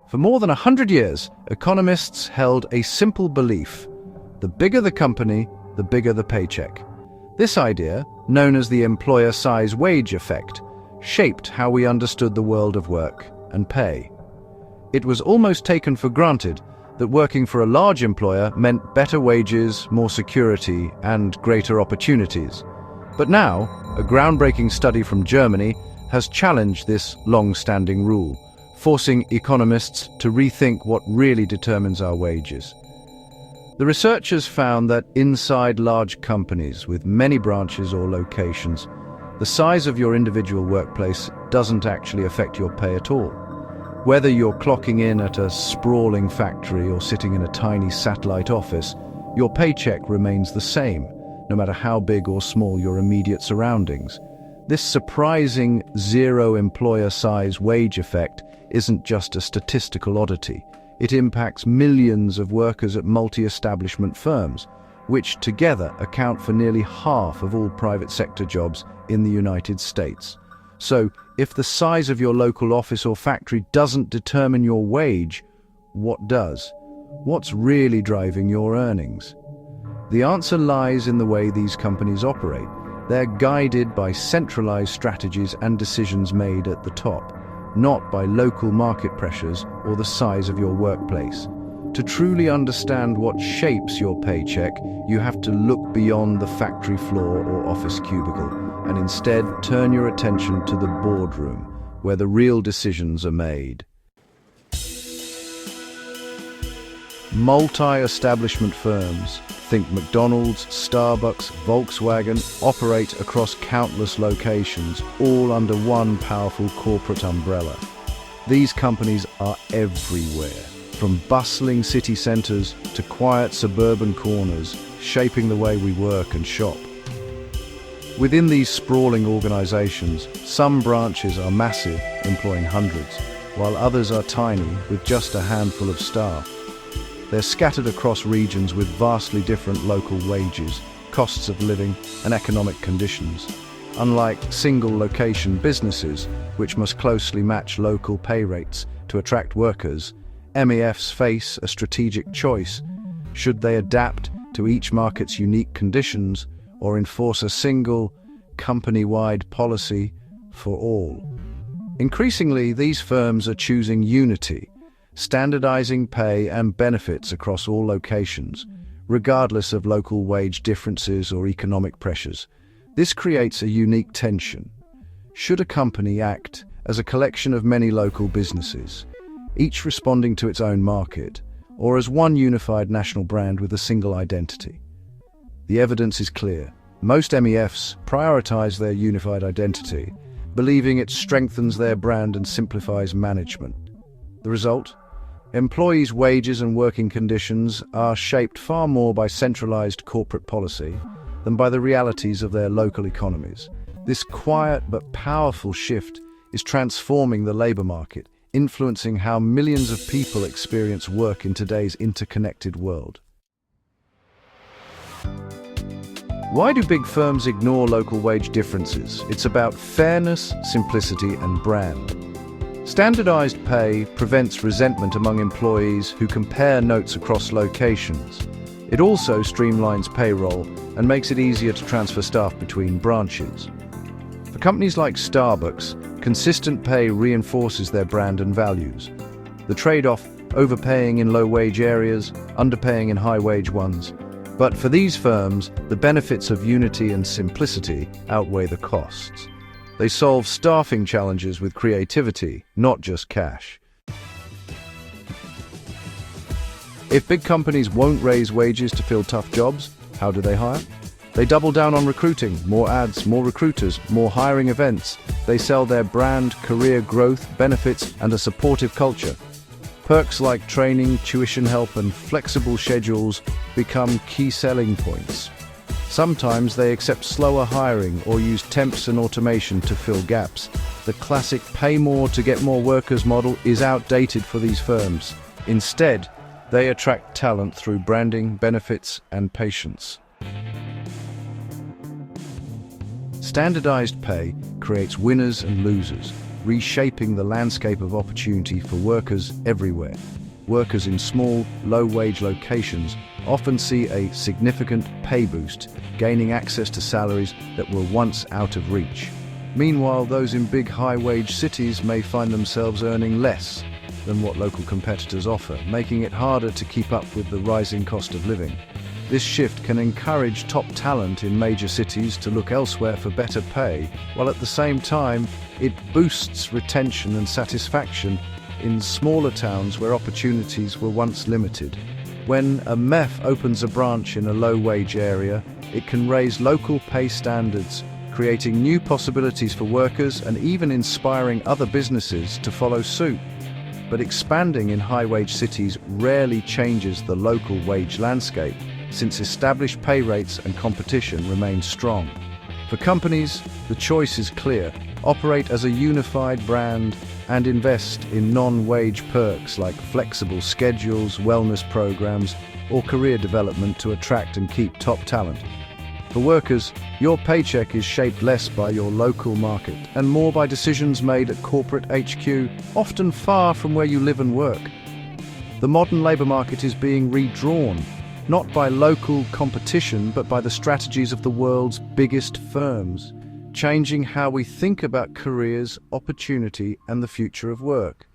For more than 100 years, economists held a simple belief: the bigger the company, the bigger the paycheck. This idea, known as the employer size wage effect, shaped how we understood the world of work and pay. It was almost taken for granted that working for a large employer meant better wages, more security, and greater opportunities. But now, a groundbreaking study from Germany has challenged this long-standing rule, forcing economists to rethink what really determines our wages. The researchers found that inside large companies with many branches or locations, the size of your individual workplace doesn't actually affect your pay at all. Whether you're clocking in at a sprawling factory or sitting in a tiny satellite office, your paycheck remains the same, no matter how big or small your immediate surroundings. This surprising zero employer size wage effect isn't just a statistical oddity. It impacts millions of workers at multi-establishment firms, which together account for nearly half of all private sector jobs in the United States. So, if the size of your local office or factory doesn't determine your wage, what does? What's really driving your earnings? The answer lies in the way these companies operate. They're guided by centralized strategies and decisions made at the top, not by local market pressures or the size of your workplace. To truly understand what shapes your paycheck, you have to look beyond the factory floor or office cubicle, and instead turn your attention to the boardroom, where the real decisions are made. Multi-establishment firms, think McDonald's, Starbucks, Volkswagen, operate across countless locations, all under one powerful corporate umbrella. These companies are everywhere, from bustling city centers to quiet suburban corners, shaping the way we work and shop. Within these sprawling organizations, some branches are massive, employing hundreds, while others are tiny, with just a handful of staff. They're scattered across regions with vastly different local wages, costs of living, and economic conditions. Unlike single-location businesses, which must closely match local pay rates to attract workers, MEFs face a strategic choice. Should they adapt to each market's unique conditions or enforce a single, company-wide policy for all? Increasingly, these firms are choosing unity, standardizing pay and benefits across all locations, regardless of local wage differences or economic pressures. This creates a unique tension. Should a company act as a collection of many local businesses, each responding to its own market, or as one unified national brand with a single identity? The evidence is clear. Most MEFs prioritize their unified identity, believing it strengthens their brand and simplifies management. The result? Employees' wages and working conditions are shaped far more by centralized corporate policy than by the realities of their local economies. This quiet but powerful shift is transforming the labor market, influencing how millions of people experience work in today's interconnected world. Why do big firms ignore local wage differences? It's about fairness, simplicity, and brand. Standardized pay prevents resentment among employees who compare notes across locations. It also streamlines payroll and makes it easier to transfer staff between branches. For companies like Starbucks, consistent pay reinforces their brand and values. The trade-off: overpaying in low-wage areas, underpaying in high-wage ones. But for these firms, the benefits of unity and simplicity outweigh the costs. They solve staffing challenges with creativity, not just cash. If big companies won't raise wages to fill tough jobs, how do they hire? They double down on recruiting: more ads, more recruiters, more hiring events. They sell their brand, career growth, benefits, and a supportive culture. Perks like training, tuition help, and flexible schedules become key selling points. Sometimes they accept slower hiring or use temps and automation to fill gaps. The classic pay more to get more workers model is outdated for these firms. Instead, they attract talent through branding, benefits, and patience. Standardized pay creates winners and losers. reshaping the landscape of opportunity for workers everywhere. Workers in small, low-wage locations often see a significant pay boost, gaining access to salaries that were once out of reach. Meanwhile, those in big, high-wage cities may find themselves earning less than what local competitors offer, making it harder to keep up with the rising cost of living. This shift can encourage top talent in major cities to look elsewhere for better pay, while at the same time, it boosts retention and satisfaction in smaller towns where opportunities were once limited. When a MEF opens a branch in a low-wage area, it can raise local pay standards, creating new possibilities for workers and even inspiring other businesses to follow suit. But expanding in high-wage cities rarely changes the local wage landscape, since established pay rates and competition remain strong. For companies, the choice is clear: operate as a unified brand and invest in non-wage perks like flexible schedules, wellness programs, or career development to attract and keep top talent. For workers, your paycheck is shaped less by your local market and more by decisions made at corporate HQ, often far from where you live and work. The modern labor market is being redrawn, not by local competition, but by the strategies of the world's biggest firms, changing how we think about careers, opportunity, and the future of work.